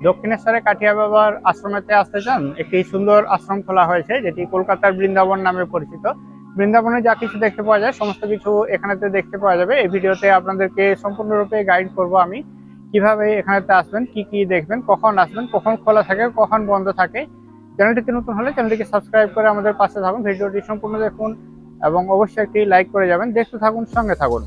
দক্ষিণেশ্বরে কাঠিয়া বাবার আশ্রমেতে আসতে চান? একটি সুন্দর আশ্রম খোলা হয়েছে যেটি কলকাতার বৃন্দাবন নামে পরিচিত। বৃন্দাবনে যা কিছু দেখতে পাওয়া যায় সমস্ত কিছু এখানেতে দেখতে পাওয়া যাবে। এই ভিডিওতে আপনাদেরকে সম্পূর্ণরূপে গাইড করব আমি, কিভাবে এখানেতে আসবেন, কি কি দেখবেন, কখন আসবেন, কখন খোলা থাকে, কখন বন্ধ থাকে। চ্যানেলটিতে নতুন হলে চ্যানেলটিকে সাবস্ক্রাইব করে আমাদের পাশে থাকুন, ভিডিওটি সম্পূর্ণ দেখুন এবং অবশ্যই একটি লাইক করে যাবেন। দেখতে থাকুন, সঙ্গে থাকুন।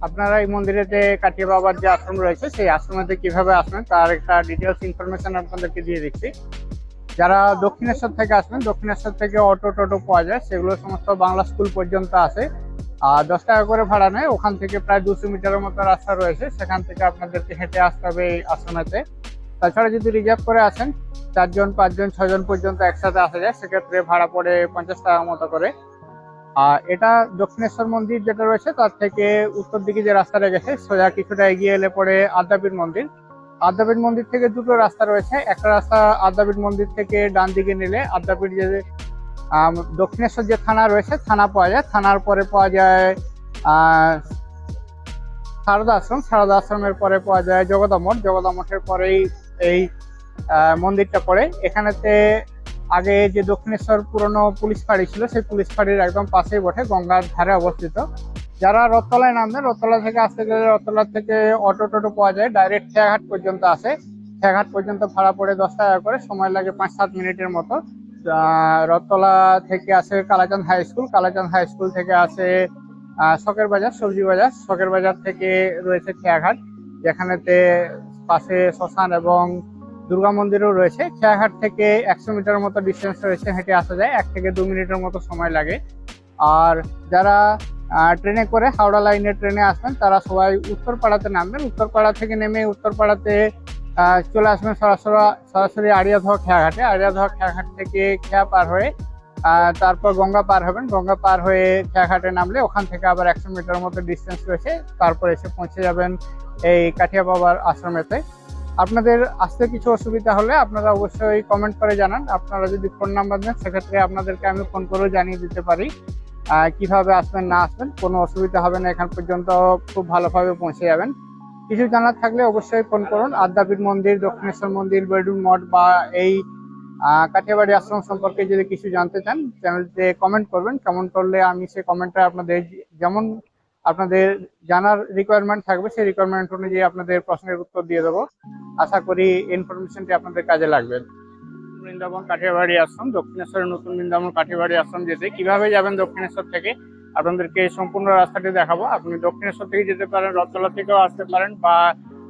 আপনারা এই মন্দিরেতে কাঠিয়া বাবার যে আশ্রম রয়েছে সেই আশ্রমেতে কিভাবে আসবেন তার একটা ডিটেলস ইনফরমেশন আপনাদেরকে দিয়ে দিচ্ছি। যারা দক্ষিণেশ্বর থেকে আসবেন, দক্ষিণেশ্বর থেকে অটো টোটো পাওয়া যায়, সেগুলো সমস্ত বাংলা স্কুল পর্যন্ত আসে। আর 10 টাকা করে ভাড়া নেয়। ওখান থেকে প্রায় 200 মিটারের মতো রাস্তা রয়েছে, সেখান থেকে আপনাদেরকে হেঁটে আসতে হবে এই আশ্রমেতে। তাছাড়া যদি রিজার্ভ করে আসেন, 4 জন 5 জন 6 জন পর্যন্ত একসাথে আসা যায়, সেক্ষেত্রে ভাড়া পড়ে 50 টাকা মতো করে। আর এটা দক্ষিণেশ্বর মন্দির যেটা রয়েছে তার থেকে উত্তর দিকে যে রাস্তাটা গেছে সোজা কিছুটা এগিয়ে এলে পরে আদ্যাপীঠ মন্দির। আদ্যাপীঠ মন্দির থেকে দুটো রাস্তা রয়েছে। একটা রাস্তা আদ্যাপীঠ মন্দির থেকে ডান দিকে নিলে আদ্যাপীঠ যে দক্ষিণেশ্বর যে থানা রয়েছে থানা পাওয়া যায়। থানার পরে পাওয়া যায় সারদা আশ্রম। সারদা আশ্রমের পরে পাওয়া যায় জগদা মঠ। জগদা মঠের পরেই এই মন্দিরটা পড়ে। এখানেতে আগে যে দক্ষিণেশ্বর পুরনো পুলিশ ফাঁড়ি ছিল সেই পুলিশ ফাঁড়ির একদম পাশেই বটে, গঙ্গার ধারে অবস্থিত। যারা রথতলায় নামবেন, রথতলা থেকে আসতে গেলে রথতলা থেকে অটো টোটো পাওয়া যায়, ডাইরেক্ট খেয়াঘাট পর্যন্ত আসে। খেয়াঘাট পর্যন্ত ভাড়া পড়ে 10 টাকা করে, সময় লাগে 5-7 মিনিটের মতো। রথতলা থেকে আসে Kalachand high school. Kalachand high school থেকে আসে শখের বাজার, সবজি বাজার। শখের বাজার থেকে রয়েছে খেয়াঘাট, যেখানেতে পাশে শ্মশান এবং দুর্গা মন্দিরও রয়েছে। খেয়াঘাট থেকে 100 মিটার মতো ডিস্টেন্স রয়েছে, হেঁটে আসা যায়। 1 থেকে 2 মিনিটের মতো সময় লাগে। আর যারা ট্রেনে করে হাওড়া লাইনের ট্রেনে আসবেন তারা সবাই উত্তরপাড়াতে নামবেন। উত্তরপাড়া থেকে নেমে উত্তরপাড়াতে চলে আসবেন সরাসরি আড়িয়াধোয়া খেয়াঘাটে। আড়িয়াধোয়া খেয়াঘাট থেকে খেয়া পার হয়ে তারপর গঙ্গা পার হবেন। গঙ্গা পার হয়ে খেয়াঘাটে নামলে ওখান থেকে আবার 100 মিটার মতো ডিস্টেন্স রয়েছে, তারপর এসে পৌঁছে যাবেন এই কাঠিয়া বাবার আশ্রমেতে। আপনাদের আসতে কিছু অসুবিধা হলে আপনারা অবশ্যই কমেন্ট করে জানান। আপনারা যদি ফোন নাম্বার দেন সেক্ষেত্রে আপনাদেরকে আমি ফোন করেও জানিয়ে দিতে পারি কিভাবে আসবেন না আসবেন। কোনো অসুবিধা হবে না, এখান পর্যন্ত খুব ভালোভাবে পৌঁছে যাবেন। কিছু জানার থাকলে অবশ্যই ফোন করুন। আদ্যাপীঠ মন্দির, দক্ষিণেশ্বর মন্দির, বেডরুম মঠ বা এই কাঠিয়াবাড়ি আশ্রম সম্পর্কে যদি কিছু জানতে চান চ্যানেলতে কমেন্ট করবেন। কমেন্ট করলে আমি সেই কমেন্টটা আপনাদের যেমন আপনাদের জানার রিকোয়ারমেন্ট থাকবে সেই রিকোয়ারমেন্ট অনুযায়ী আপনাদের প্রশ্নের উত্তর দিয়ে দেবো। আশা করি ইনফরমেশনটি আপনাদের কাজে লাগবে। বৃন্দাবন কাঠিয়াবাড়ি আশ্রম, দক্ষিণেশ্বরের নতুন বৃন্দাবন কাঠিয়াবাড়ি আশ্রম যেতে কিভাবে যাবেন দক্ষিণেশ্বর থেকে আপনাদেরকে সম্পূর্ণ রাস্তাটি দেখাবো। আপনি দক্ষিণেশ্বর থেকে যেতে পারেন, রথতলা থেকেও আসতে পারেন, বা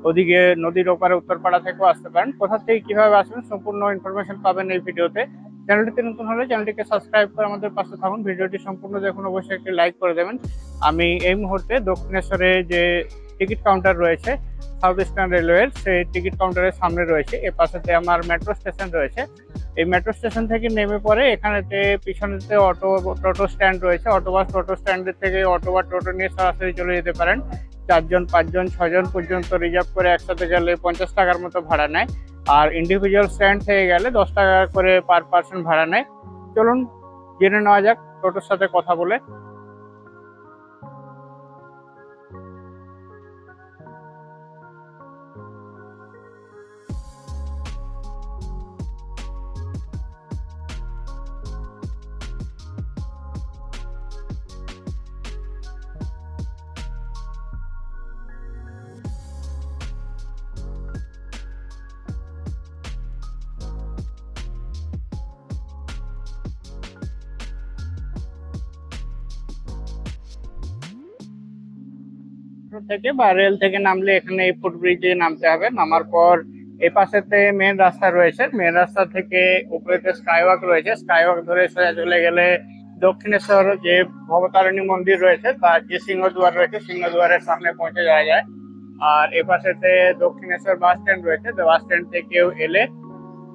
ওদিকে নদীর ওপারে উত্তরপাড়া থেকেও আসতে পারেন। কোথা থেকে কিভাবে আসবেন সম্পূর্ণ ইনফরমেশন পাবেন এই ভিডিওতে। চ্যানেলটিতে নতুন হলে চ্যানেলটিকে সাবস্ক্রাইব করে আমাদের পাশে থাকুন, ভিডিওটি সম্পূর্ণ দেখুন, অবশ্যই একটি লাইক করে দেবেন। আমি এই মুহূর্তে দক্ষিণেশ্বরে যে টিকিট কাউন্টার রয়েছে সাউথ ইস্টার্ন রেলওয়ের, সেই টিকিট কাউন্টারের সামনে রয়েছে। এর পাশেতে আমার মেট্রো স্টেশন রয়েছে। এই মেট্রো স্টেশন থেকে নেমে পরে এখানেতে পিছনেতে টোটো স্ট্যান্ড রয়েছে। অটো বাস টোটো স্ট্যান্ডের থেকে অটো বা টোটো নিয়ে সরাসরি চলে যেতে পারেন। 4 জন 5 জন 6 জন পর্যন্ত রিজার্ভ করে একসাথে গেলে 50 টাকার মতো ভাড়া নেয়। আর ইন্ডিভিজুয়াল স্ট্যান্ড থেকে গেলে 10 টাকা করে পার পার্সন ভাড়া নেয়। চলুন জেনে নেওয়া যাক টোটোর সাথে কথা বলে। থেকে বা রেল থেকে নামলে এখানে এই ফুটব্রিজে নামতে হবে। নামার পর এই পাশেতে মেন রাস্তা রয়েছে। মেন রাস্তা থেকে উপরেতে স্কাইওয়াক রয়েছে। স্কাইওয়াক ধরে সোজা চলে গেলে দক্ষিণেশ্বর যে ভবতারিণী মন্দির রয়েছে তার যে সিংহদুয়ার রয়েছে সিংহদুয়ারের সামনে পৌঁছে যাওয়া যায়। আর এ পাশেতে দক্ষিণেশ্বর বাস স্ট্যান্ড রয়েছে। বাস স্ট্যান্ড থেকেও এলে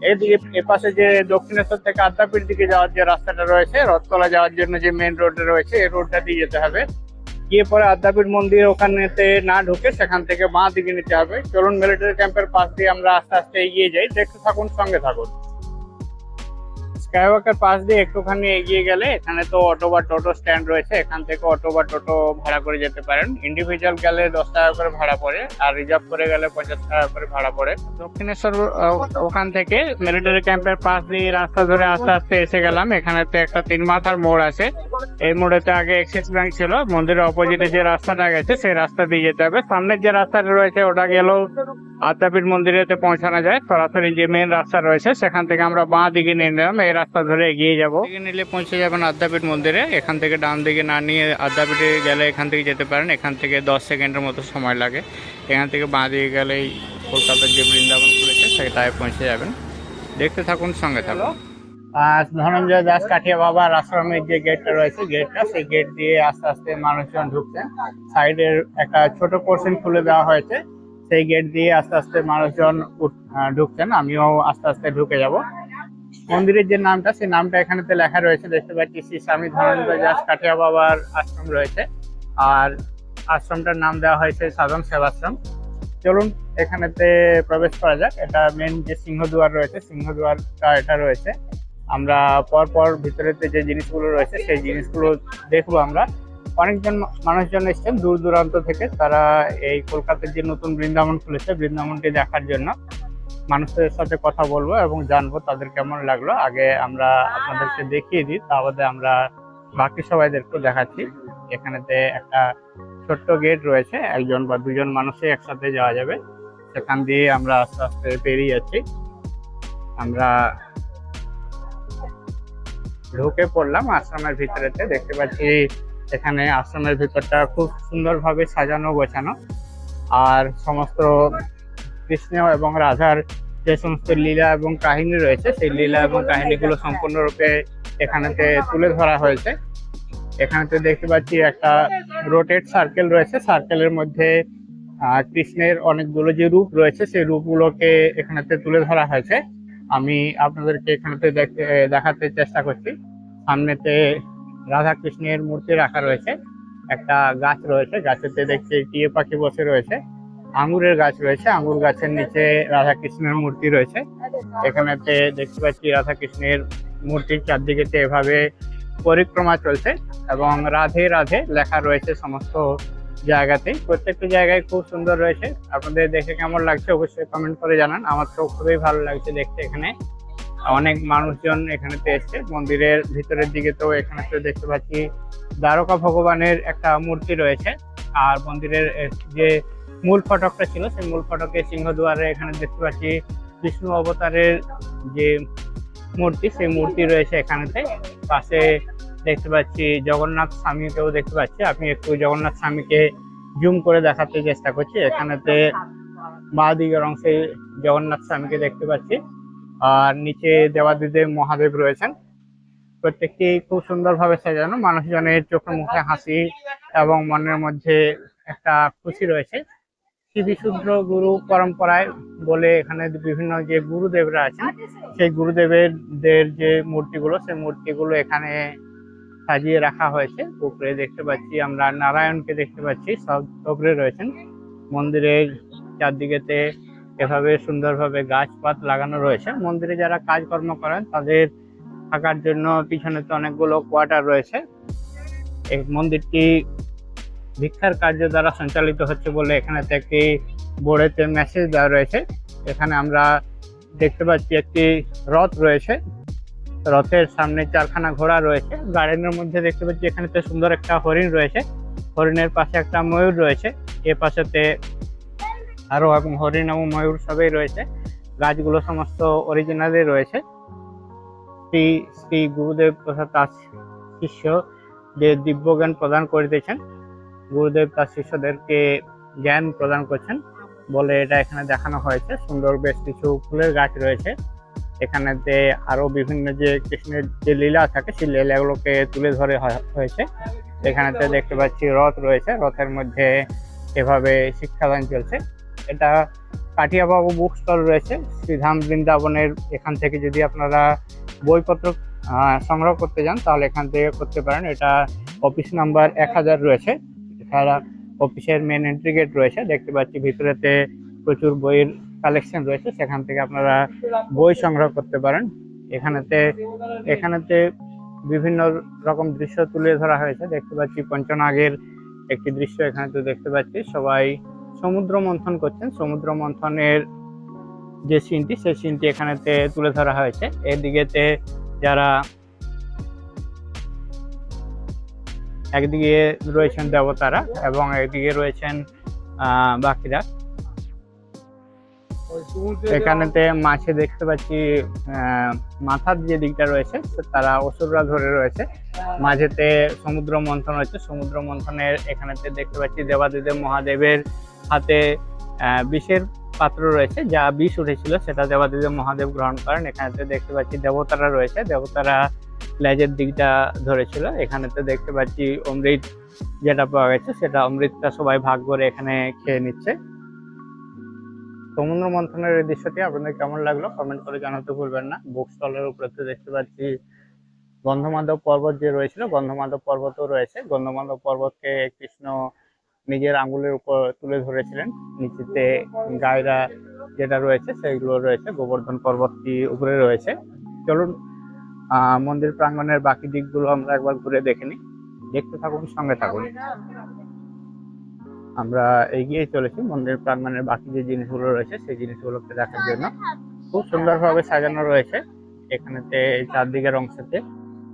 এদিকে এপাশে যে দক্ষিণেশ্বর থেকে আদ্যাপীঠ দিকে যাওয়ার যে রাস্তাটা রয়েছে, রথতলা যাওয়ার জন্য যে মেন রোডটা রয়েছে এই রোডটা দিয়ে যেতে হবে। গিয়ে পরে আদ্যাপীঠ মন্দির ওখানেতে না ঢুকে সেখান থেকে বাঁ দিকে নিতে হবে। চলুন মিলিটারি ক্যাম্পের পাশ দিয়ে আমরা আস্তে আস্তে এগিয়ে যাই, দেখতে থাকুন, সঙ্গে থাকুন। স্কাইওয়াকের পাশ দিয়ে একটুখানি এগিয়ে গেলে এখানে তো অটো বা টোটো স্ট্যান্ড রয়েছে, এখান থেকে অটো বা টোটো ভাড়া করে যেতে পারেন। ইন্ডিভিজুয়াল গেলে 10 টাকা করে ভাড়া পড়ে, আর রিজার্ভ করে গেলে 50 টাকা করে ভাড়া পড়ে। দক্ষিণেশ্বর ওখান থেকে মিলিটারি ক্যাম্পের পাশ দিয়ে রাস্তা ধরে আস্তে আস্তে এসে গেলাম। এখানেতে একটা 3 মাথার মোড় আছে। এই মোড়েতে আগে এক্সিস ব্যাংক ছিল, মন্দিরের অপোজিটে যে রাস্তাটা গেছে সেই রাস্তা দিয়ে যেতে হবে। সামনের যে রাস্তাটা রয়েছে ওটা গেলেও আদ্যাপীঠ মন্দিরেতে পৌঁছানো যায়। সরাসরি যে মেন রাস্তা রয়েছে সেখান থেকে আমরা বাঁ দিকে নিয়ে নিলাম, এই রাস্তা ধরে এগিয়ে যাবো। দিকে নিলে পৌঁছে যাবেন আদ্যাপীঠ মন্দিরে। এখান থেকে ডান দিকে না নিয়ে আদ্যাপীঠে গেলে এখান থেকে যেতে পারেন। এখান থেকে 10 সেকেন্ডের মতো সময় লাগে। এখান থেকে বাঁ দিকে গেলেই কলকাতার যে বৃন্দাবন খুলেছে সেটায় পৌঁছে যাবেন। দেখতে থাকুন, সঙ্গে থাকুন। ধনঞ্জয় দাস কাঠিয়া বাবার আশ্রমের যে গেটটা রয়েছে, গেটটা সেই গেট দিয়ে আস্তে আস্তে মানুষজন ঢুকছেন। সাইডের একটা ছোট পোর্শন খুলে দেওয়া হয়েছে, সেই গেট দিয়ে আস্তে আস্তে মানুষজন ঢুকছেন। আমিও আস্তে আস্তে ঢুকে যাব। মন্দিরের যে নামটা, সেই নামটা এখানেতে লেখা রয়েছে, দেখতে পাচ্ছি শ্রী স্বামী ধনঞ্জয় দাস কাঠিয়া বাবার আশ্রম রয়েছে। আর আশ্রমটার নাম দেওয়া হয়েছে সাধন সেবাশ্রম। চলুন এখানেতে প্রবেশ করা যাক। এটা মেন যে সিংহদুয়ার রয়েছে, সিংহদুয়ারটা এটা রয়েছে। আমরা পরপর ভিতরেতে যে জিনিসগুলো রয়েছে সেই জিনিসগুলো দেখবো আমরা। অনেকজন মানুষজন এসছেন দূর দূরান্ত থেকে, তারা এই কলকাতার যে নতুন বৃন্দাবন খুলেছে বৃন্দাবনটি দেখার জন্য। মানুষদের সাথে কথা বলবো এবং জানবো তাদের কেমন লাগলো। আগে আমরা আপনাদেরকে দেখিয়ে দিই, তা বাদে আমরা বাকি সবাইদেরকেও দেখাচ্ছি। এখানেতে একটা ছোট্ট গেট রয়েছে, একজন বা দুজন মানুষই একসাথে যাওয়া যাবে। সেখান দিয়ে আমরা আস্তে আস্তে বেরিয়ে যাচ্ছি। আমরা ঢুকে পড়লাম আশ্রমের ভিতরেতে। দেখতে পাচ্ছি এখানে আশ্রমের ভিতরটা খুব সুন্দরভাবে সাজানো গোছানো, আর সমস্ত কৃষ্ণ এবং রাধার যে সমস্ত লীলা এবং কাহিনী রয়েছে সেই লীলা এবং কাহিনীগুলো সম্পূর্ণরূপে এখানেতে তুলে ধরা হয়েছে। এখানেতে দেখতে পাচ্ছি একটা রোটেট সার্কেল রয়েছে, সার্কেলের মধ্যে কৃষ্ণের অনেকগুলো যে রূপ রয়েছে সেই রূপগুলোকে এখানেতে তুলে ধরা হয়েছে। আমি আপনাদেরকে এখানেতে দেখাতে চেষ্টা করছি। সামনেতে রাধা কৃষ্ণের মূর্তি রাখা রয়েছে, একটা গাছ রয়েছে, গাছেতে দেখছি টিয়ে পাখি বসে রয়েছে, আঙ্গুরের গাছ রয়েছে, আঙ্গুর গাছের নিচে রাধা কৃষ্ণের মূর্তি রয়েছে। এখানেতে দেখতে পাচ্ছি রাধা কৃষ্ণের মূর্তির চারদিকেতে এভাবে পরিক্রমা চলছে এবং রাধে রাধে লেখা রয়েছে সমস্ত জায়গাতেই। প্রত্যেকটা জায়গায় খুব সুন্দর রয়েছে। আপনাদের দেখে কেমন লাগছে অবশ্যই কমেন্ট করে জানান। আমার তো খুবই ভালো লাগছে দেখতে। এখানে অনেক মানুষজন এখানেতে এসছে। মন্দিরের ভিতরের দিকে তো এখানেতে দেখতে পাচ্ছি দ্বারকা ভগবানের একটা মূর্তি রয়েছে। আর মন্দিরের যে মূল ফটকটা ছিল সেই মূল ফটকের সিংহদুয়ারে এখানে দেখতে পাচ্ছি বিষ্ণু অবতারের যে মূর্তি সেই মূর্তি রয়েছে এখানেতে। পাশে দেখতে পাচ্ছি জগন্নাথ স্বামীকেও দেখতে পাচ্ছি। আমি একটু জগন্নাথ স্বামীকে জুম করে দেখাতে চেষ্টা করছি। এখানেতে বাঁ দিকের অংশে জগন্নাথ স্বামীকে দেখতে পাচ্ছি, আর নিচে দেবাদিদেব মহাদেব রয়েছেন। প্রত্যেকটি খুব সুন্দরভাবে সাজানো, মানুষজনের চোখে মুখে হাসি এবং মনের মধ্যে একটা খুশি রয়েছে। শ্রী বিশুদ্ধ গুরু পরম্পরায় বলে এখানে বিভিন্ন যে গুরুদেবরা আছেন সেই গুরুদেবের যে মূর্তিগুলো সেই মূর্তিগুলো এখানে সাজিয়ে রাখা হয়েছে। উপরে দেখতে পাচ্ছি আমরা নারায়ণকে দেখতে পাচ্ছি, সব উপরে রয়েছেন। মন্দিরের চারদিকেতে এভাবে সুন্দরভাবে গাছপাত লাগানো রয়েছে। মন্দিরে যারা কাজকর্ম করেন তাদের থাকার জন্য পিছনে তো অনেকগুলো কোয়ার্টার রয়েছে। এই মন্দিরটি ভিক্ষার কার্য দ্বারা সঞ্চালিত হচ্ছে বলে এখানে একটি বোর্ডেতে মেসেজ দেওয়া রয়েছে। এখানে আমরা দেখতে পাচ্ছি একটি রথ রয়েছে, রথের সামনে 4খানা ঘোড়া রয়েছে। গার্ডেনের মধ্যে দেখতে পাচ্ছি এখানে সুন্দর একটা হরিণ রয়েছে, হরিণের পাশে একটা ময়ূর রয়েছে, এ পাশেতে আরো এবং হরিণ এবং ময়ূর সবই রয়েছে। গাছগুলো সমস্ত অরিজিনালি রয়েছে। শ্রী শ্রী গুরুদেব তথা তার শিষ্য যে দিব্য জ্ঞান প্রদান করিতেছেন, গুরুদেব তার শিষ্যদেরকে জ্ঞান প্রদান করছেন বলে এটা এখানে দেখানো হয়েছে। সুন্দর বেশ কিছু ফুলের গাছ রয়েছে। এখানেতে আরো বিভিন্ন যে কৃষ্ণের যে লীলা থাকে সেই লীলাগুলোকে তুলে ধরে হয়েছে। এখানেতে দেখতে পাচ্ছি রথ রয়েছে, রথের মধ্যে এভাবে শিক্ষাদান চলছে। এটা কাঠিয়াবাবু বুক স্টল রয়েছে শ্রীধাম বৃন্দাবনের। এখান থেকে যদি আপনারা বইপত্র সংগ্রহ করতে যান তাহলে এখান থেকে করতে পারেন। এটা অফিস নাম্বার 1000 রয়েছে। এছাড়া অফিসের মেন এন্ট্রি গেট রয়েছে, দেখতে পাচ্ছি ভিতরেতে প্রচুর বইয়ের কালেকশন রয়েছে, সেখান থেকে আপনারা বই সংগ্রহ করতে পারেন। এখানেতে এখানেতে বিভিন্ন রকম দৃশ্য তুলে ধরা হয়েছে। দেখতে পাচ্ছি পঞ্চনাগের একটি দৃশ্য এখানে দেখতে পাচ্ছি, সবাই সমুদ্র মন্থন করছেন। সমুদ্র মন্থনের যে সিনটি, সেই সিনটি এখানেতে তুলে ধরা হয়েছে। এদিকেতে যারা একদিকে রয়েছেন দেবতারা এবং একদিকে রয়েছেন বাকিরা। এখানেতে মাছে দেখতে পাচ্ছি মাথার যে দিকটা রয়েছে তারা অসুররা ধরে রয়েছে, মাঝেতে সমুদ্র মন্থন হচ্ছে। সমুদ্র মন্থনের এখানেতে দেখতে পাচ্ছি দেবাদিদেব মহাদেবের হাতে বিষের পাত্র রয়েছে, যা বিষ উঠেছিল সেটা দেবাদিদেব মহাদেব গ্রহণ করেন। এখানেতে দেখতে পাচ্ছি দেবতারা রয়েছে, দেবতারা লেজের দিকটা ধরেছিল। এখানেতে দেখতে পাচ্ছি অমৃত যেটা পাওয়া গেছে, সেটা অমৃতটা সবাই ভাগ করে এখানে খেয়ে নিচ্ছে। সমুদ্র মন্থনের এই দৃশ্যটি আপনাদের কেমন লাগলো কমেন্ট করে জানাতে ভুলবেন না। বুক স্টলের উপরে দেখতে পাচ্ছি গন্ধমাধব পর্বত যে রয়েছিল, গন্ধমাধব পর্বতও রয়েছে। গন্ধমাধব পর্বতকে কৃষ্ণ নিজের আঙ্গুলের উপর তুলে ধরেছিলেন। নিচেতে গায়রা যেটা রয়েছে সেগুলো রয়েছে, গোবর্ধন পর্বতটি উপরে রয়েছে। চলুন মন্দির প্রাঙ্গণের বাকি দিকগুলো আমরা একবার ঘুরে দেখে নিই। দেখতে থাকুন, সঙ্গে থাকুন। আমরা এগিয়ে চলেছি মন্দির প্রাঙ্গণের বাকি যে জিনিসগুলো রয়েছে সেই জিনিসগুলোকে দেখার জন্য। খুব সুন্দরভাবে সাজানো রয়েছে এখানেতে চারদিকের অংশতে।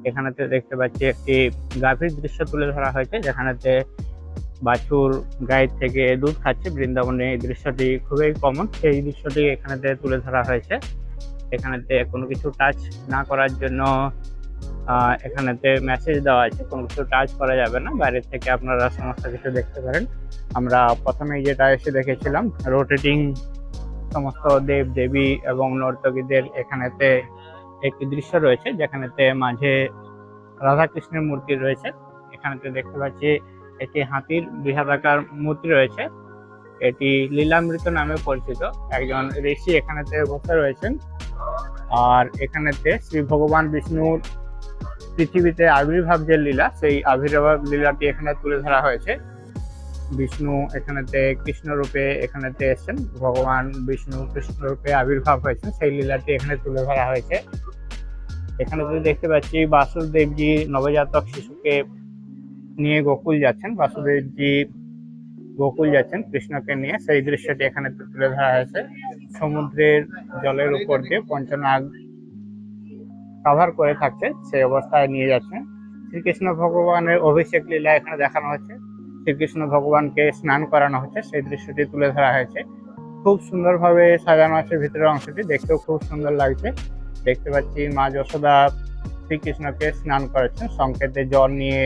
এখানেতে দেখতে পাচ্ছি একটি গাভীর দৃশ্য তুলে ধরা হয়েছে, যেখানেতে বাছুর গায়ের থেকে দুধ খাচ্ছে। বৃন্দাবনে এই দৃশ্যটি খুবই কমন, সেই দৃশ্যটি এখানেতে তুলে ধরা হয়েছে। এখানেতে কোনো কিছু টাচ না করার জন্য এখানেতে মেসেজ দেওয়া আছে, কোনো কিছু টাচ করা যাবে না, বাইরের থেকে আপনারা সমস্ত কিছু দেখতে পারেন। আমরা প্রথমে যেটা এসে দেখেছিলাম রোটেটিং সমস্ত দেব দেবী এবং নর্তকীদের এখানেতে একটি দৃশ্য রয়েছে, যেখানেতে মাঝে রাধাকৃষ্ণের মূর্তি রয়েছে। এখানেতে দেখতে পাচ্ছি একটি হাতির বৃহদাকার মূর্তি রয়েছে, এটি লীলামৃত নামে পরিচিত। একজন ঋষি এখানেতে বসে রয়েছেন। আর এখানেতে শ্রী ভগবান বিষ্ণুর পৃথিবীতে আবির্ভাব যে লীলা, সেই আবির্ভাব লীলাটি এখানে তুলে ধরা হয়েছে। বিষ্ণু এখানেতে কৃষ্ণ রূপে এখানেতে এসেছেন, ভগবান বিষ্ণু কৃষ্ণ রূপে আবির্ভাব হয়েছেন, সেই লীলাটি এখানে তুলে ধরা হয়েছে। এখানে দেখতে পাচ্ছি বাসুদেবজি নবজাতক শিশুকে নিয়ে গোকুল যাচ্ছেন, বাসুদেবজি গোকুল যাচ্ছেন কৃষ্ণকে নিয়ে, সেই দৃশ্যটি এখানে তুলে ধরা হয়েছে। সমুদ্রের জলের উপর দিয়ে পঞ্চনাগ কভার করে থাকছে, সেই অবস্থায় নিয়ে যাচ্ছে। শ্রীকৃষ্ণ ভগবানের অভিষেক লীলা এখানে দেখানো হচ্ছে, শ্রীকৃষ্ণ ভগবানকে স্নান করানো হচ্ছে, সেই দৃশ্যটি তুলে ধরা হয়েছে। খুব সুন্দরভাবে সাজানো আছে ভিতরের অংশটি, দেখতেও খুব সুন্দর লাগছে। দেখতে পাচ্ছি মা যশোদা শ্রীকৃষ্ণকে স্নান করাচ্ছেন, সংকেতে জল নিয়ে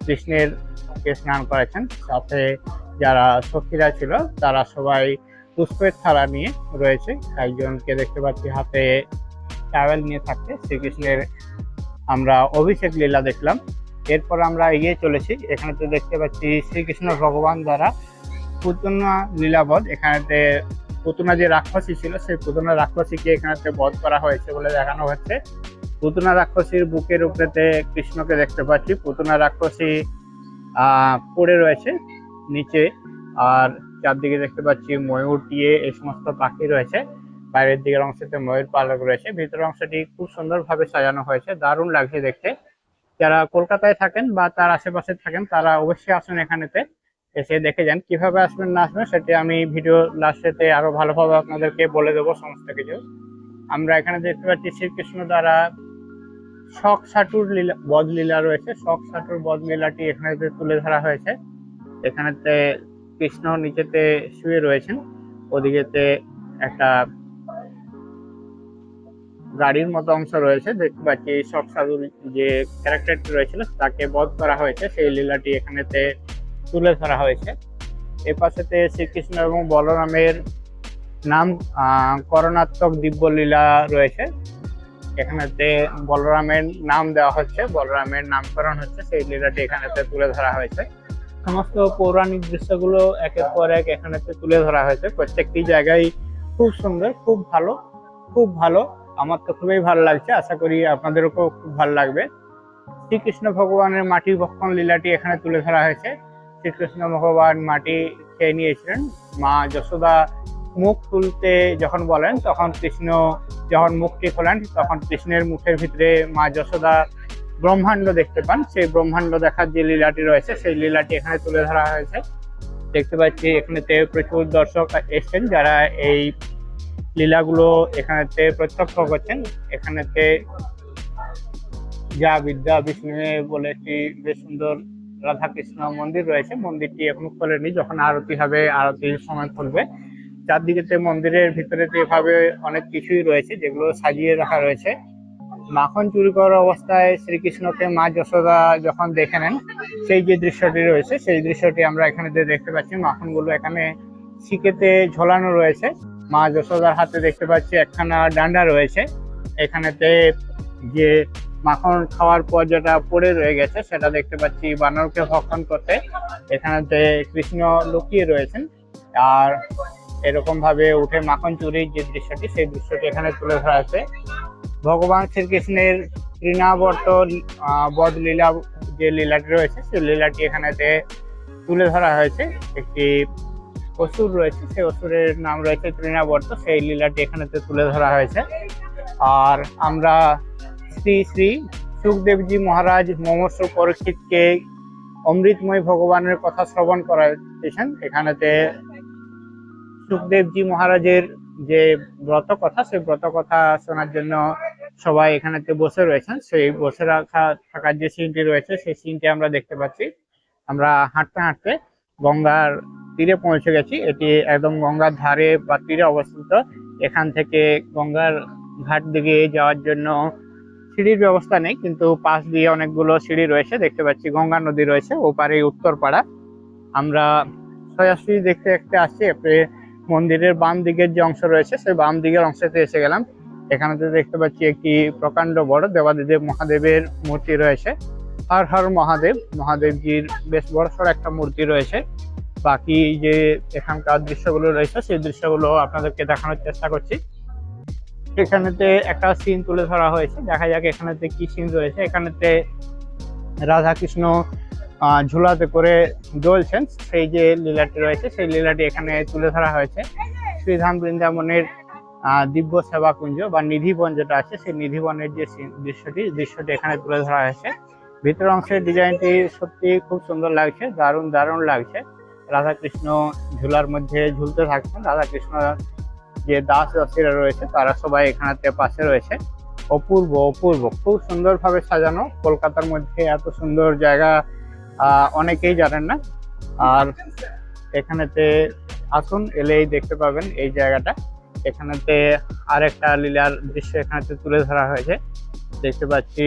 কৃষ্ণের কে স্নান করাচ্ছেন। সাথে যারা সখীরা ছিল তারা সবাই পুষ্পের থালা নিয়ে রয়েছে। একজনকে দেখতে পাচ্ছি হাতে টাওয়েল নিয়ে থাকতে। শ্রীকৃষ্ণের আমরা অভিষেক লীলা দেখলাম। এরপর আমরা এগিয়ে চলেছি। এখানেতে দেখতে পাচ্ছি শ্রীকৃষ্ণ ভগবান দ্বারা পুতনা লীলাবধ। এখানেতে পুতনা যে রাক্ষসী ছিল সেই পুতনা রাক্ষসীকে এখানেতে বধ করা হয়েছে বলে দেখানো হচ্ছে। পুতনা রাক্ষসীর বুকের উপরেতে কৃষ্ণকে দেখতে পাচ্ছি। পুতনা রাক্ষসী পড়ে রয়েছে নিচে, আর চারদিকে দেখতে পাচ্ছি ময়ূর টিয়ে এই সমস্ত পাখি রয়েছে। বাইরের দিকের অংশতে ময়ূর পালক রয়েছে। ভিতরের অংশটি খুব সুন্দরভাবে সাজানো হয়েছে, দারুণ লাগছে দেখতে। যারা কলকাতায় থাকেন বা তার আশেপাশে থাকেন তারা অবশ্যই আসুন এখানেতে, এসে দেখে যান। কিভাবে আসবেন না আসবেন সেটি আমি ভিডিও লাস্টেতে আরো ভালোভাবে আপনাদেরকে বলে দেবো সমস্ত কিছু। আমরা এখানে দেখতে পাচ্ছি শ্রীকৃষ্ণ দ্বারা শক সাটুর লীলা বধ লীলা রয়েছে, শক সাটুর বধ লীলাটি এখানে তুলে ধরা হয়েছে। এখানেতে কৃষ্ণ নিচেতে শুয়ে রয়েছেন, ওদিকেতে একটা গাড়ির মতো অংশ রয়েছে। দেখতে পাচ্ছি শক সাধুর যে ক্যারেক্টারটি রয়েছিল তাকে বধ করা হয়েছে, সেই লীলাটি এখানেতে তুলে ধরা হয়েছে। এ পাশেতে শ্রীকৃষ্ণ এবং বলরামের নাম করণাত্মক দিব্য লীলা রয়েছে। এখানেতে বলরামের নাম দেওয়া হচ্ছে, বলরামের নামকরণ হচ্ছে, সেই লীলাটি এখানেতে তুলে ধরা হয়েছে। সমস্ত পৌরাণিক দৃশ্যগুলো একের পর এক এখানেতে তুলে ধরা হয়েছে। প্রত্যেকটি জায়গায় খুব সুন্দর, খুব ভালো, খুব ভালো। আমার তো খুবই ভালো লাগছে, আশা করি আপনাদেরও খুব ভালো লাগবে। শ্রীকৃষ্ণ ভগবানের মাটি ভক্ষণ লীলাটি এখানে তুলে ধরা হয়েছে। শ্রীকৃষ্ণ ভগবান মাটি খেয়ে নিয়েছিলেন, মা যশোদা মুখ খুলতে যখন বলেন তখন কৃষ্ণ যখন মুখটি খোলেন তখন কৃষ্ণের মুখের ভিতরে মা যশোদা ব্রহ্মাণ্ড দেখতে পান। সেই ব্রহ্মাণ্ড দেখার যে লীলাটি রয়েছে সেই লীলাটি এখানে তুলে ধরা হয়েছে। দেখতে পাচ্ছি এখানেতে প্রচুর দর্শক এসছেন যারা এই লীলাগুলো এখানেতে প্রত্যক্ষ করছেন। এখানেতে যা বিদ্যা বিষ্ণু বলে একটি বেশ সুন্দর রাধাকৃষ্ণ মন্দির রয়েছে, মন্দিরটি এখনো খোলেনি, যখন আরতি হবে আরতির সময় খুলবে। চারদিকে মন্দিরের ভিতরে এভাবে অনেক কিছুই রয়েছে যেগুলো সাজিয়ে রাখা রয়েছে। মাখন চুরি করার অবস্থায় শ্রীকৃষ্ণকে মা যশোদা যখন দেখে নেন সেই যে দৃশ্যটি রয়েছে সেই দৃশ্যটি আমরা এখানে দেখতে পাচ্ছি। মাখনগুলো এখানে শিকেতে ঝোলানো রয়েছে। মা যশোদার হাতে দেখতে পাচ্ছি একখানা ডান্ডা রয়েছে। এখানেতে যে মাখন খাওয়ার পর যেটা পড়ে রয়ে গেছে সেটা দেখতে পাচ্ছি বানরকে ভক্ষণ করতে এখানেতে কৃষ্ণ লুকিয়ে রয়েছেন। আর এরকম ভাবে উঠে মাখন চুরির যে দৃশ্যটি সেই দৃশ্যটি এখানে তুলে ধরা আছে। ভগবান শ্রীকৃষ্ণের তৃণাবর্ত বধ লীলা যে লীলাটি রয়েছে সেই লীলাটি এখানেতে তুলে ধরা হয়েছে। একটি অসুর রয়েছে, সেই অসুরের নাম রয়েছে তৃণাবর্ত, সেই লীলাটি এখানেতে তুলে ধরা হয়েছে। আর আমরা শ্রী শ্রী সুখদেবজি মহারাজ মমস্য পরীক্ষিতকে অমৃতময় ভগবানের কথা শ্রবণ করাইতেছেন। এখানেতে সুখদেবজি মহারাজের যে ব্রত কথা সেই ব্রত কথা শোনার জন্য সবাই এখানেতে বসে রয়েছেন। সেই বসে থাকার যে সিনটি রয়েছে সেই সিনটি আমরা দেখতে পাচ্ছি। আমরা হাঁটতে হাঁটতে গঙ্গার তীরে পৌঁছে গেছি। এটি একদম গঙ্গার ধারে বা তীরে অবস্থিত। এখান থেকে গঙ্গার ঘাট দিকে যাওয়ার জন্য সিঁড়ির ব্যবস্থা নেই, কিন্তু পাশ দিয়ে অনেকগুলো সিঁড়ি রয়েছে। দেখতে পাচ্ছি গঙ্গা নদী রয়েছে ওপারে উত্তরপাড়া। আমরা সরাসরি দেখতে দেখতে আসছি মন্দিরের বাম দিকের যে অংশ রয়েছে সেই বাম দিকের অংশতে এসে গেলাম। এখানে দেখতে পাচ্ছি একটি প্রকাণ্ড বড় দেবাদিদেব মহাদেবের মূর্তি রয়েছে। হর হর মহাদেব, মহাদেবজির বেশ বড়সড় একটা মূর্তি রয়েছে। বাকি যে এখানকার দৃশ্যগুলো রয়েছে সেই দৃশ্যগুলো আপনাদেরকে দেখানোর চেষ্টা করছি। এখানেতে একটা সিন তুলে ধরা হয়েছে, দেখা যাক এখানেতে কি সিন রয়েছে। এখানেতে রাধা কৃষ্ণ ঝুলাতে করে জ্বলছেন, সেই যে লীলাটি রয়েছে সেই লীলাটি এখানে তুলে ধরা হয়েছে। শ্রীধাম বৃন্দাবনের দিব্য সেবা কুঞ্জ বা নিধিবন যেটা আছে সেই নিধিবনের যে দৃশ্যটি এখানে তুলে ধরা হয়েছে। ভিতর অংশের ডিজাইনটি সত্যি খুব সুন্দর লাগছে, দারুণ লাগছে। রাধা কৃষ্ণ ঝুলার মধ্যে ঝুলতে থাকছেন। রাধা কৃষ্ণ যে দাস দাসীরা রয়েছে তারা সবাই এখানেতে পাশে রয়েছে। অপূর্ব খুব সুন্দরভাবে সাজানো। কলকাতার মধ্যে এত সুন্দর জায়গা অনেকেই জানেন না। আর এখানেতে আসুন, এলেই দেখতে পাবেন এই জায়গাটা। এখানেতে আরেকটা লীলার দৃশ্য এখানেতে তুলে ধরা হয়েছে। দেখতে পাচ্ছি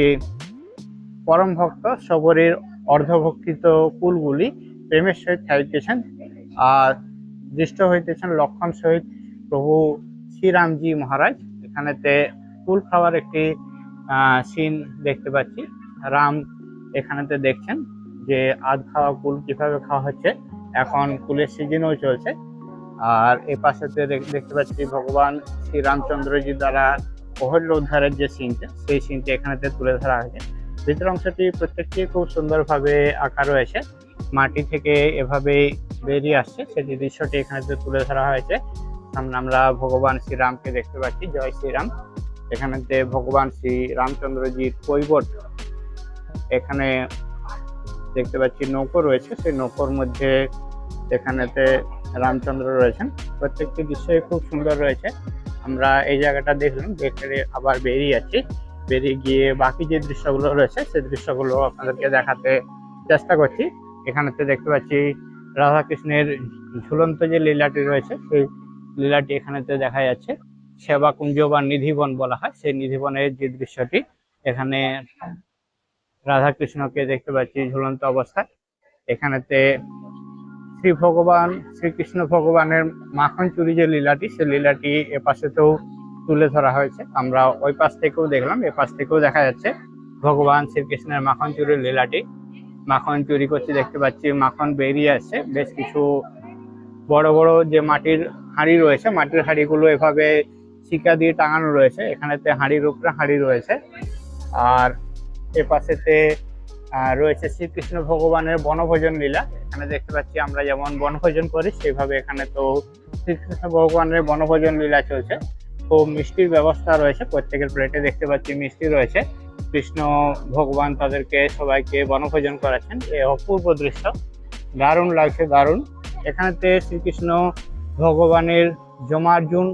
পরম ভক্ত সবরীর অর্ধভক্ষিত কুলগুলি প্রেমের সহিত খাইতেছেন। আর দৃষ্ট হইতেছেন লক্ষণ সহিত প্রভু শ্রীরামজি মহারাজ। এখানেতে কুল খাওয়ার একটি সিন দেখতে পাচ্ছি। রাম এখানেতে দেখছেন যে আধ খাওয়া কুল কিভাবে খাওয়া হচ্ছে। এখন কুলের সিজনও চলছে। আর এ পাশেতে দেখতে পাচ্ছি ভগবান শ্রী রামচন্দ্রজি দ্বারা অহল্য উদ্ধারের যে সিনটা সেই সিনটি এখানেতে তুলে ধরা হয়েছে। ভিতর অংশটি প্রত্যেকটি খুব সুন্দরভাবে আঁকা রয়েছে। মাটি থেকে এভাবে বেরিয়ে আসছে সেটি দৃশ্যটি এখানেতে তুলে ধরা হয়েছে। সামনে আমরা ভগবান শ্রীরামকে দেখতে পাচ্ছি। জয় শ্রীরাম। এখানেতে ভগবান শ্রী রামচন্দ্রজির কৈবট এখানে দেখতে পাচ্ছি। নৌকো রয়েছে, সেই নৌকোর মধ্যে এখানেতে রামচন্দ্র রয়েছেন। প্রত্যেকটি দৃশ্যই খুব সুন্দর রয়েছে। আমরা এই জায়গাটা দেখলাম, দেখে আবার বেরিয়ে যাচ্ছি। বেরিয়ে গিয়ে বাকি যে দৃশ্যগুলো রয়েছে সেই দৃশ্যগুলো আপনাদেরকে দেখাতে চেষ্টা করছি। এখানেতে দেখতে পাচ্ছি রাধাকৃষ্ণের ঝুলন্ত যে লীলাটি রয়েছে সেই লীলাটি এখানেতে দেখা যাচ্ছে। সেবা কুঞ্জ বা নিধিবন বলা হয়, সেই নিধিবনের যে দৃশ্যটি এখানে রাধা কৃষ্ণকে দেখতে পাচ্ছি ঝুলন্ত অবস্থায়। এখানেতে শ্রীকৃষ্ণ ভগবানের মাখন চুরি যে লীলাটি সেই লীলাটি এ পাশেতেও তুলে ধরা হয়েছে। আমরা ওই পাশ থেকেও দেখলাম, এ পাশ থেকেও দেখা যাচ্ছে ভগবান শ্রীকৃষ্ণের মাখন চুরির লীলাটি। মাখন চুরি করতে দেখতে পাচ্ছি, মাখন বেরিয়ে আসছে। বেশ কিছু বড় বড় যে মাটির হাঁড়ি রয়েছে, মাটির হাঁড়িগুলো এভাবে শিকা দিয়ে টাঙানো রয়েছে। এখানেতে হাঁড়ির উপরে হাঁড়ি রয়েছে। আর এ পাশেতে রয়েছে শ্রীকৃষ্ণ ভগবানের বনভোজন লীলা। এখানে দেখতে পাচ্ছি আমরা যেমন বনভোজন করি সেইভাবে এখানে তো শ্রীকৃষ্ণ ভগবানের বনভোজন লীলা চলছে। খুব মিষ্টির ব্যবস্থা রয়েছে, প্রত্যেকের প্লেটে দেখতে পাচ্ছি মিষ্টি রয়েছে। কৃষ্ণ ভগবান তাদেরকে সবাইকে বনভোজন করাচ্ছেন, এই অপূর্ব দৃশ্য দারুণ লাগছে, দারুণ। এখানেতে শ্রীকৃষ্ণ ভগবানের যমার্জুন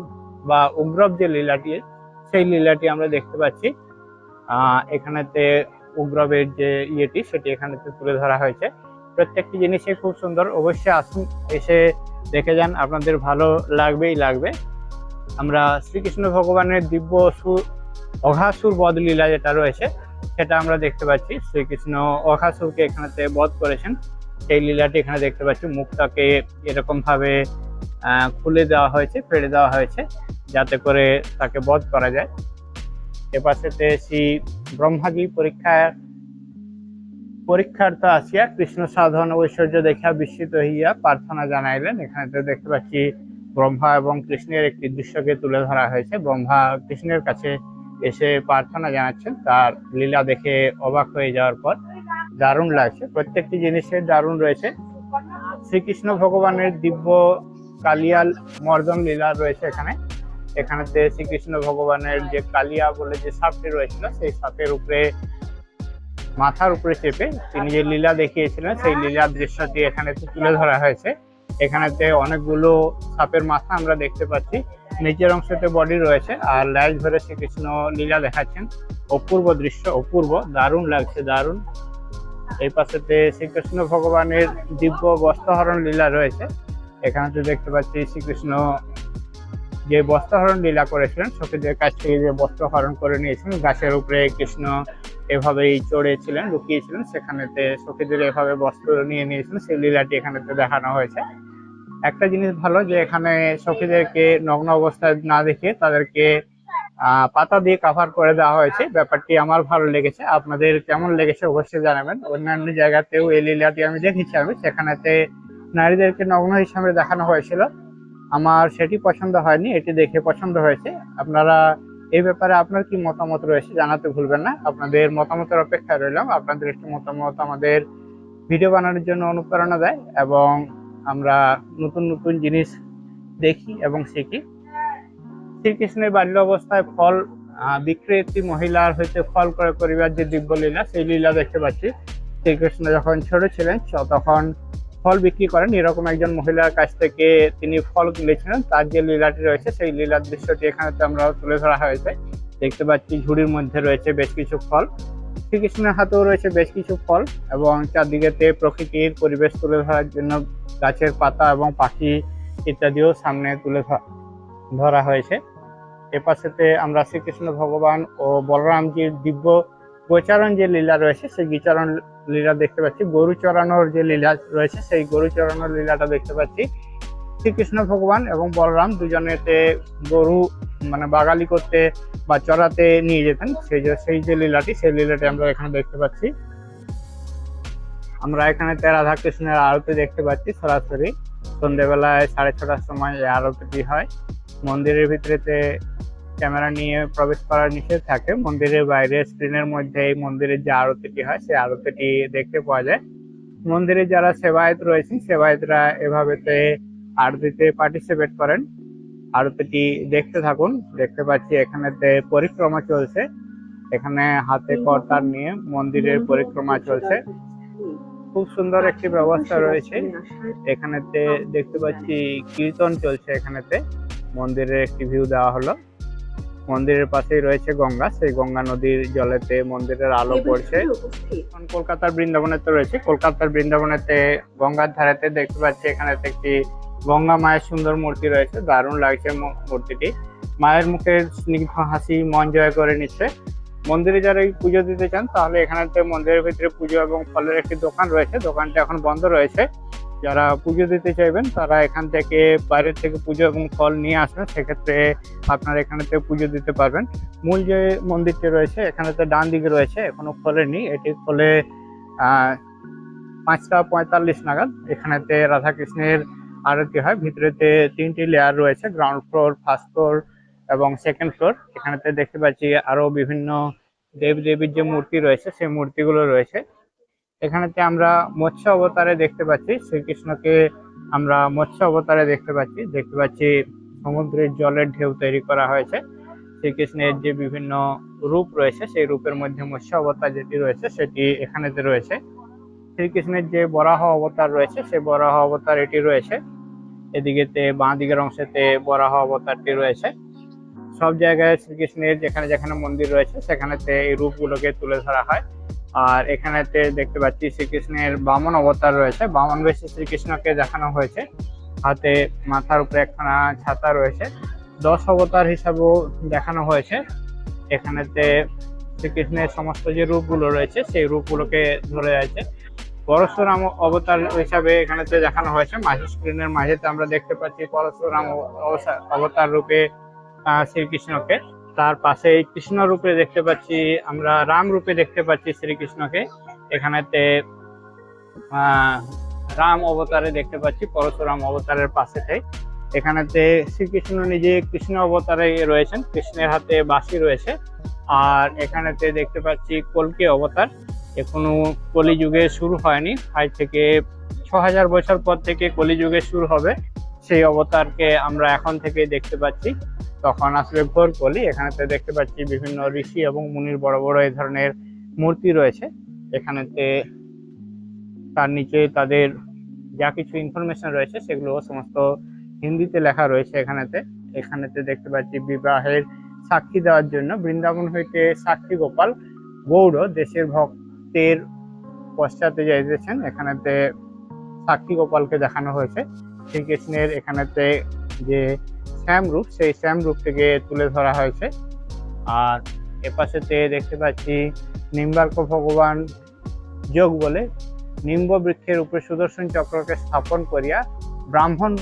বা উগ্রব যে লীলাটি, সেই লীলাটি আমরা দেখতে পাচ্ছি। এখানেতে উগ্রবের যে ইয়েটি সেটি এখানেতে তুলে ধরা হয়েছে। প্রত্যেকটি জিনিসই খুব সুন্দর, অবশ্যই আসুন, এসে দেখে যান, আপনাদের ভালো লাগবেই লাগবে। আমরা শ্রীকৃষ্ণ ভগবানের দিব্য অঘাসুর বধ লীলা যেটা রয়েছে সেটা আমরা দেখতে পাচ্ছি। শ্রীকৃষ্ণ অঘাসুরকে এখানেতে বধ করেছেন, সেই লীলাটি এখানে দেখতে পাচ্ছি। মুখটাকে এরকম ভাবে খুলে দেওয়া হয়েছে, ফেড়ে দেওয়া হয়েছে, যাতে করে তাকে বধ করা যায়। এপাশেতে শ্রী ব্রহ্মাজি পরীক্ষার্থ আসিয়া কৃষ্ণ সাধন ঐশ্বর্য দেখা বিস্মিত হইয়া প্রার্থনা জানাইলেন। এখানে দেখতে পাচ্ছি ব্রহ্মা এবং কৃষ্ণের একটি দৃশ্যকে তুলে ধরা হয়েছে। ব্রহ্মা কৃষ্ণের কাছে এসে প্রার্থনা জানাচ্ছেন তার লীলা দেখে অবাক হয়ে যাওয়ার পর। দারুণ লাগছে, প্রত্যেকটি জিনিসের দারুণ রয়েছে। শ্রীকৃষ্ণ ভগবানের দিব্য কালিয়াল মর্দন লীলা রয়েছে এখানেতে শ্রীকৃষ্ণ ভগবানের যে কালিয়া বলে যে সাপটি রয়েছিল, সেই সাপের উপরে মাথার উপরে চেপে তিনি যে লীলা দেখিয়েছিলেন সেই লীলার দৃশ্যটি এখানে তুলে ধরা হয়েছে। এখানেতে অনেকগুলো সাপের মাথা আমরা দেখতে পাচ্ছি, নিচের অংশতে বডি রয়েছে, আর ল্যাজ ধরে শ্রীকৃষ্ণ লীলা দেখাচ্ছেন। অপূর্ব দৃশ্য, অপূর্ব, দারুণ লাগছে, দারুণ। এই পাশেতে শ্রীকৃষ্ণ ভগবানের দিব্য বস্ত্রহরণ লীলা রয়েছে। এখানেতে দেখতে পাচ্ছি শ্রীকৃষ্ণ যে বস্ত্রহরণ লীলা করেছিলেন, সখীদের কাছ থেকে যে বস্ত্র হরণ করে নিয়েছিলেন, গাছের উপরে কৃষ্ণ এভাবেই চড়েছিলেন, লুকিয়েছিলেন, সেখানেতে সখীদের এভাবে বস্ত্র নিয়ে নিয়েছিলেন, সেই লীলাটি এখানেতে দেখানো হয়েছে। একটা জিনিস ভালো যে এখানে সখীদেরকে নগ্ন অবস্থায় না দেখে তাদেরকে পাতা দিয়ে কাভার করে দেওয়া হয়েছে। ব্যাপারটি আমার ভালো লেগেছে, আপনাদের কেমন লেগেছে অবশ্যই জানাবেন। অন্যান্য জায়গাতেও এই লীলাটি আমি দেখেছি, সেখানেতে নারীদেরকে নগ্ন হিসাবে দেখানো হয়েছিল, আমার সেটি পছন্দ হয়নি, এটি দেখে পছন্দ হয়েছে। আপনারা এই ব্যাপারে আপনার কি মতামত রয়েছে জানাতে ভুলবেন না, আপনাদের মতামতের অপেক্ষায় রইলাম। আপনাদের একটি মতামত আমাদের ভিডিও বানানোর জন্য অনুপ্রেরণা দেয় এবং আমরা নতুন নতুন জিনিস দেখি এবং শিখি। শ্রীকৃষ্ণের বাল্য অবস্থায় ফল বিক্রেত্রী মহিলার হইতে ফল ক্রয় করিবার যে দিব্য লীলা, সেই লীলা দেখতে পাচ্ছি। শ্রীকৃষ্ণ যখন ছোট ছিলেন তখন ফল বিক্রি করেন, এরকম একজন মহিলার কাছ থেকে তিনি ফল কিনেছিলেন, তার যে লীলাটি রয়েছে সেই লীলার দৃশ্যটি এখানে আমরা তুলে ধরা হয়েছে। দেখতে পাচ্ছি ঝুড়ির মধ্যে রয়েছে বেশ কিছু ফল, শ্রীকৃষ্ণের হাতেও রয়েছে বেশ কিছু ফল, এবং চারদিকেতে প্রকৃতির পরিবেশ তুলে ধরার জন্য গাছের পাতা এবং পাখি ইত্যাদিও সামনে তুলে ধরা হয়েছে। এপাশেতে আমরা শ্রীকৃষ্ণ ভগবান ও বলরামজির দিব্য গোচারণ যে লীলা রয়েছে সেই গোচারণ লীলা দেখতে পাচ্ছি। গরু চড়ানোর যে লীলা রয়েছে সেই গরু চড়ানোর লীলাটা দেখতে পাচ্ছি। শ্রীকৃষ্ণ ভগবান এবং বলরাম দুজনেতে গরু বাগালি করতে বা চড়াতে নিয়ে যেতেন, সেই যে লীলাটি, সেই লীলাটি আমরা এখানে দেখতে পাচ্ছি। আমরা এখানে রাধা কৃষ্ণের আরতি দেখতে পাচ্ছি সরাসরি। সন্ধ্যেবেলায় 6:30টার সময় এই আরতিটি হয়। মন্দিরের ভিতরেতে ক্যামেরা নিয়ে প্রবেশ করার নিষেধ থাকে, মন্দিরের বাইরে স্ক্রিনের মধ্যে এই মন্দিরের যে আরতিটি হয় সেই আরতিটি দেখতে পাওয়া যায়। মন্দিরে যারা সেবায়েত রয়েছেন, সেবায়েতরা এভাবেতে আরতিতে পার্টিসিপেট করেন। আরতিটি দেখতে থাকুন। দেখতে পাচ্ছি এখানেতে পরিক্রমা চলছে, এখানে হাতে করতাল নিয়ে মন্দিরের পরিক্রমা চলছে। খুব সুন্দর একটি ব্যবস্থা রয়েছে এখানেতে। দেখতে পাচ্ছি কীর্তন চলছে এখানেতে। মন্দিরের একটি ভিউ দেওয়া হলো। মন্দিরের পাশেই রয়েছে গঙ্গা, সেই গঙ্গা নদীর জলেতে মন্দিরের আলো পড়ছে। কলকাতার বৃন্দাবনেতে রয়েছে, কলকাতার বৃন্দাবনেতে গঙ্গার ধারেতে দেখতে পাচ্ছি এখানেতে একটি গঙ্গা মায়ের সুন্দর মূর্তি রয়েছে, দারুণ লাগছে মূর্তিটি। মায়ের মুখের স্নিগ্ধ হাসি মন জয় করে নিচ্ছে। মন্দিরে যারা পুজো দিতে চান তাহলে এখানেতে মন্দিরের ভিতরে পুজো এবং ফলের একটি দোকান রয়েছে, দোকানটা এখন বন্ধ রয়েছে। যারা পুজো দিতে চাইবেন তারা এখান থেকে বাইরের থেকে পুজো এবং ফল নিয়ে আসবেন, সেক্ষেত্রে আপনারা এখানেতে পুজো দিতে পারবেন। মূল যে মন্দিরটি রয়েছে এখানেতে ডান দিকে রয়েছে, এখনো খোলেনি, এটি খোলে 5:45 নাগাদ। এখানেতে রাধাকৃষ্ণের আরতি হয়। ভিতরেতে 3টি লেয়ার রয়েছে, গ্রাউন্ড ফ্লোর, ফার্স্ট ফ্লোর এবং সেকেন্ড ফ্লোর। এখানেতে দেখতে পাচ্ছি আরো বিভিন্ন দেব দেবীর যে মূর্তি রয়েছে সেই মূর্তিগুলো রয়েছে। এখানেতে আমরা মৎস্য অবতারে দেখতে পাচ্ছি শ্রীকৃষ্ণকে আমরা মৎস্য অবতারে দেখতে পাচ্ছি সমুদ্রের জলের ঢেউ তৈরি করা হয়েছে। শ্রীকৃষ্ণের যে বিভিন্ন রূপ রয়েছে সেই রূপের মধ্যে মৎস্য অবতার যেটি রয়েছে সেটি এখানেতে রয়েছে। শ্রীকৃষ্ণের যে বরাহ অবতার রয়েছে সেই বরাহ অবতার এটি রয়েছে। এদিকেতে বাঁ দিকের অংশেতে বরাহ অবতারটি রয়েছে। সব জায়গায় শ্রীকৃষ্ণের যেখানে যেখানে মন্দির রয়েছে সেখানেতে এই রূপগুলোকে তুলে ধরা হয়। আর এখানেতে দেখতে পাচ্ছি শ্রীকৃষ্ণের বামন অবতার রয়েছে। বামন বেশে শ্রীকৃষ্ণকে দেখানো হয়েছে, হাতে মাথার উপরে একখানা ছাতা রয়েছে। 10 অবতার হিসাবেও দেখানো হয়েছে। এখানেতে শ্রীকৃষ্ণের সমস্ত যে রূপগুলো রয়েছে সেই রূপগুলোকে ধরে আছে। পরশুরাম অবতার হিসাবে এখানেতে দেখানো হয়েছে। মাঝের স্ক্রিনের মাঝেতে আমরা দেখতে পাচ্ছি পরশুরাম অবতার রূপে শ্রীকৃষ্ণকে। তার পাশে কৃষ্ণ রূপে দেখতে পাচ্ছি আমরা, রাম রূপে দেখতে পাচ্ছি শ্রীকৃষ্ণকে। এখানেতে রাম অবতারে দেখতে পাচ্ছি পরশুরাম অবতারের পাশেতে। এখানেতে শ্রীকৃষ্ণ নিজে কৃষ্ণ অবতারে রয়েছেন, কৃষ্ণের হাতে বাঁশি রয়েছে। আর এখানেতে দেখতে পাচ্ছি কল্কি অবতার। এখনো কলিযুগে শুরু হয়নি, আজ থেকে 6000 বছর পর থেকে কলিযুগে শুরু হবে। সেই অবতারকে আমরা এখন থেকে দেখতে পাচ্ছি, তখন আসলে ঘোর কলি। এখানেতে দেখতে পাচ্ছি বিভিন্ন ঋষি এবং মুনির বড় বড় এই ধরনের মূর্তি রয়েছে। এখানেতে তার নিচে তাদের যা কিছু ইনফরমেশন রয়েছে সেগুলো সমস্ত হিন্দিতে লেখা রয়েছে। এখানেতে দেখতে পাচ্ছি বিবাহের সাক্ষী দেওয়ার জন্য বৃন্দাবন হইতে সাক্ষী গোপাল গৌড় দেশের ভক্তের পশ্চাতে যাইতেছেন। এখানেতে সাক্ষী গোপালকে দেখানো হয়েছে। শ্রীকৃষ্ণের এখানেতে যে শ্যাম রূপ সেই শ্যাম রূপটিকে তুলে ধরা হয়েছে। আর এপাশেতে দেখতে পাচ্ছি নিম্বার্ক ভগবান যোগ বলে নিম্ব বৃক্ষের উপরে সুদর্শন চক্রকে স্থাপন করিয়া ব্রাহ্মণ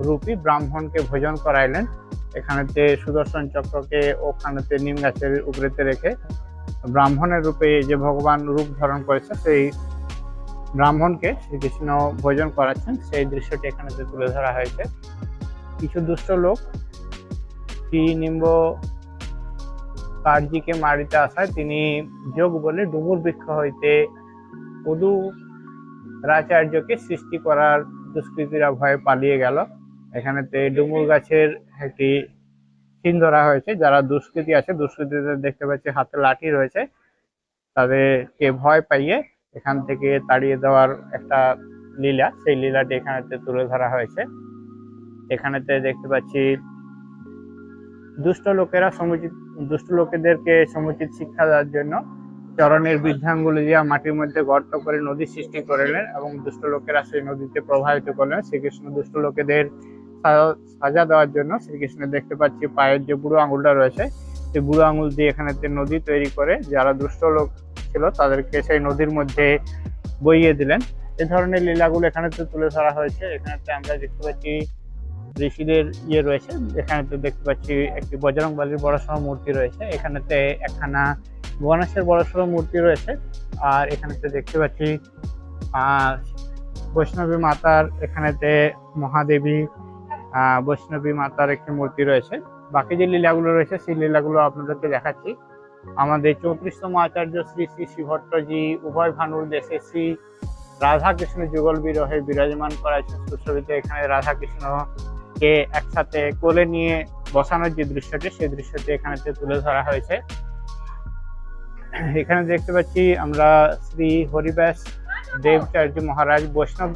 রূপী ব্রাহ্মণকে ভোজন করাইলেন। এখানেতে সুদর্শন চক্রকে ওখানেতে নিম গাছের উপরেতে রেখে ব্রাহ্মণের রূপে যে ভগবান রূপ ধারণ করেছে সেই ব্রাহ্মণকে শ্রীকৃষ্ণ ভোজন করাচ্ছেন, সেই দৃশ্যটি এখানেতে তুলে ধরা হয়েছে। কিছু দুষ্ট লোক শ্রী নিম্ব কার্যিকে মারিতে আসায় তিনি যোগ বলে ডুমুর বৃক্ষ হইতে পদু রাচার্যকে সৃষ্টি করার দুষ্কৃতীরা ভয়ে পালিয়ে গেল। এখানেতে ডুমুর গাছের একটি চিহ্ন ধরা হয়েছে। যারা দুষ্কৃতী আছে, দুষ্কৃতীদের দেখতে পাচ্ছি হাতে লাঠি রয়েছে, তাদেরকে ভয় পাইয়ে এখান থেকে তাড়িয়ে দেওয়ার একটা লীলা, সেই লীলাটি এখানেতে তুলে ধরা হয়েছে। এখানেতে দেখতে পাচ্ছি দুষ্ট লোকেদেরকে সমুচিত শিক্ষা দেওয়ার জন্য চরণের বৃদ্ধাঙ্গুলি দিয়া মাটির মধ্যে গর্ত করে নদী সৃষ্টি করলেন এবং দুষ্ট লোকেরা সেই নদীতে প্রবাহিত করলেন। শ্রীকৃষ্ণ দুষ্ট লোকেদের সাজা দেওয়ার জন্য শ্রীকৃষ্ণ দেখতে পাচ্ছি পায়ের যে বুড়ো আঙুলটা রয়েছে সেই বুড়ো আঙুল দিয়ে এখানেতে নদী তৈরি করে যারা দুষ্ট লোক ছিল তাদেরকে সেই নদীর মধ্যে বইয়ে দিলেন। এই ধরনের লীলাগুলো এখানেতে তুলে ধরা হয়েছে। এখানেতে আমরা দেখতে পাচ্ছি ঋষিদের রয়েছে। এখানেতে দেখতে পাচ্ছি একটি বজরংবলীর বড়সড় মূর্তি রয়েছে। এখানেতে একখানা গণেশের বড়সড় মূর্তি রয়েছে। আর এখানেতে দেখতে পাচ্ছি বৈষ্ণবী মাতার, এখানেতে মহাদেবী বৈষ্ণবী মাতার একটি মূর্তি রয়েছে। বাকি যে লীলাগুলো রয়েছে সেই লীলাগুলো আপনাদেরকে দেখাচ্ছি। আমাদের 34তম আচার্য শ্রী শ্রী শ্রীভট্টজি উভয় ভানুর দেশে শ্রী রাধা কৃষ্ণ যুগল বিরহে বিরাজমান করাইছেন সুশোভিত। এখানে রাধা কৃষ্ণকে একসাথে কোলে নিয়ে বসানোর যে দৃশ্যটি সেই দৃশ্যটি এখানেতে তুলে ধরা হয়েছে। এখানে দেখতে পাচ্ছি আমরা শ্রী হরিব্যাস দেবচার্য মহারাজ বৈষ্ণব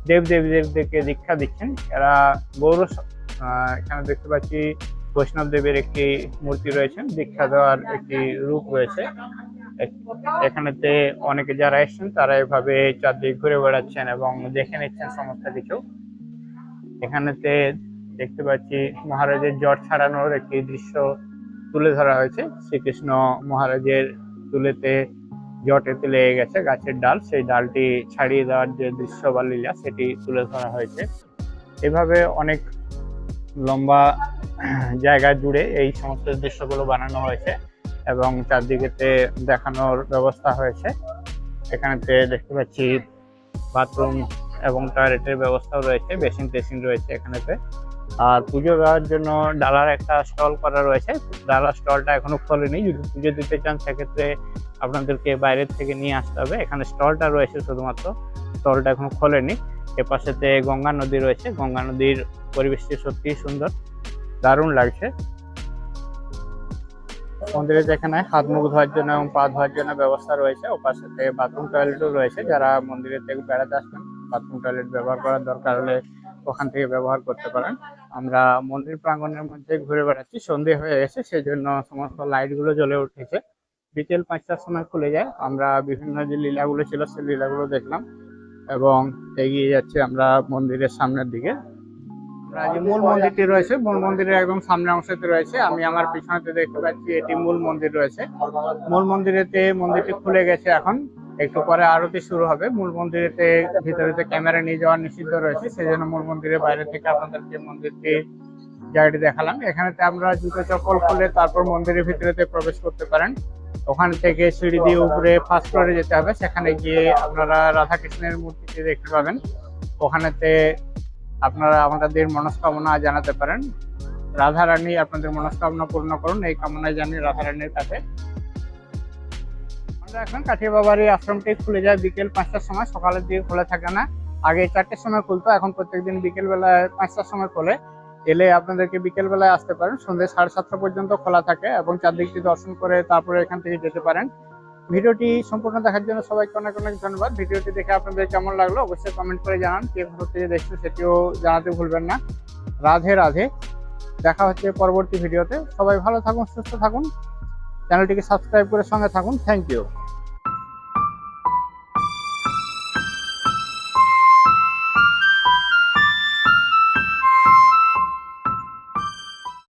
দেবদেবীদেরকে দীক্ষা দিচ্ছেন। এরা গৌর এখানে দেখতে পাচ্ছি বৈষ্ণব দেবের একটি মূর্তি রয়েছে, দীক্ষা দেওয়ার একটি রূপ রয়েছে। এখানেতে অনেকে যারা এসছেন তারা এভাবে চারদিক ঘুরে বেড়াচ্ছেন এবং দেখে নিচ্ছেন সমস্ত কিছু। এখানেতে দেখতে পাচ্ছি মহারাজের জট ছাড়ানোর একটি দৃশ্য তুলে ধরা হয়েছে। শ্রীকৃষ্ণ মহারাজের চুলেতে জটেতে লেগে গেছে গাছের ডাল, সেই ডালটি ছাড়িয়ে দেওয়ার যে দৃশ্য বা লীলা সেটি তুলে ধরা হয়েছে। এভাবে অনেক লম্বা জায়গা জুড়ে এই সমস্ত দৃশ্যগুলো বানানো হয়েছে এবং চারদিকেতে দেখানোর ব্যবস্থা হয়েছে। এখানেতে দেখতে পাচ্ছি বাথরুম এবং টয়লেটের ব্যবস্থাও রয়েছে, বেসিন টেসিন রয়েছে এখানেতে। আর পুজো দেওয়ার জন্য ডালার একটা স্টল করা রয়েছে। ডালার স্টলটা এখনো খোলেনি, যদি পুজো দিতে চান সেক্ষেত্রে আপনাদেরকে বাইরের থেকে নিয়ে আসতে হবে। এখানে স্টলটা রয়েছে শুধুমাত্র, স্টলটা এখনো খোলেনি। এপাশেতে গঙ্গা নদী রয়েছে, গঙ্গা নদীর পরিবেশটি সত্যি সুন্দর, দারুণ লাগছে। মন্দিরে যেখানে হাত মুখ ধোয়ার জন্য এবং পা ধোয়ার জন্য ব্যবস্থা রয়েছে, ওপাশেতে বাথরুম টয়লেটও রয়েছে। যারা মন্দিরে থেকে বেড়াতে আসবেন, বাথরুম টয়লেট ব্যবহার করার দরকার হলে ওখান থেকে ব্যবহার করতে পারেন। আমরা মন্দির প্রাঙ্গণের মধ্যে ঘুরে বেড়াচ্ছি, সন্ধে হয়ে গেছে, সেই জন্য সমস্ত লাইট গুলো জ্বলে উঠেছে। বিকেল 5টার সময় খুলে যায়। আমরা বিভিন্ন যে লীলাগুলো ছিল সেই লীলাগুলো দেখলাম এবং এগিয়ে যাচ্ছি আমরা মন্দিরের সামনের দিকে। আমরা যে মূল মন্দিরটি রয়েছে, মূল মন্দিরের একদম সামনের অংশতে রয়েছে। আমি আমার পিছনেতে দেখতে পাচ্ছি এটি মূল মন্দির রয়েছে। মূল মন্দিরটি খুলে গেছে, এখন একটু পরে আরতি শুরু হবে। মূল মন্দিরেতে ভিতরেতে ক্যামেরা নিয়ে যাওয়া নিষিদ্ধ রয়েছে, সেই জন্য মূল মন্দিরের বাইরে থেকে আপনাদেরকে মন্দিরটি জায়গাটি দেখালাম। এখানেতে আমরা জুতো চপ্পল খুলে তারপর মন্দিরের ভিতরেতে প্রবেশ করতে পারেন। ওখান থেকে সিঁড়ি দিয়ে উপরে ফার্স্ট ফ্লোরে যেতে হবে, সেখানে গিয়ে আপনারা রাধাকৃষ্ণের মূর্তিটি দেখতে পাবেন। ওখানেতে আপনারা আমাদের মনস্কামনা জানাতে পারেন। রাধা রানী আপনাদের মনস্কামনা পূর্ণ করুন, এই কামনায় জানি রাধা রানীর কাছে। আমরা এখন কাঠিয়া বাবার এই আশ্রমটি খুলে যায় বিকেল 5টার সময়, সকালের দিকে খোলা থাকে না। আগে 4টের সময় খুলতো, এখন প্রত্যেকদিন বিকেল বেলায় 5টার সময় খোলে। এলে আপনাদেরকে বিকেল বেলায় আসতে পারেন, সন্ধ্যে 7:30 পর্যন্ত খোলা থাকে এবং চারদিকটি দর্শন করে তারপরে এখান থেকে যেতে পারেন। ভিডিওটি সম্পূর্ণ দেখার জন্য সবাইকে অনেক অনেক ধন্যবাদ। ভিডিওটি দেখে আপনাদের কেমন লাগলো অবশ্যই কমেন্ট করে জানান। কে ঘুরতে দেখছেন সেটিও জানাতে ভুলবেন না। রাধে রাধে, দেখা হচ্ছে পরবর্তী ভিডিওতে। সবাই ভালো থাকুন, সুস্থ থাকুন, চ্যানেলটিকে সাবস্ক্রাইব করে সঙ্গে থাকুন। Thank you.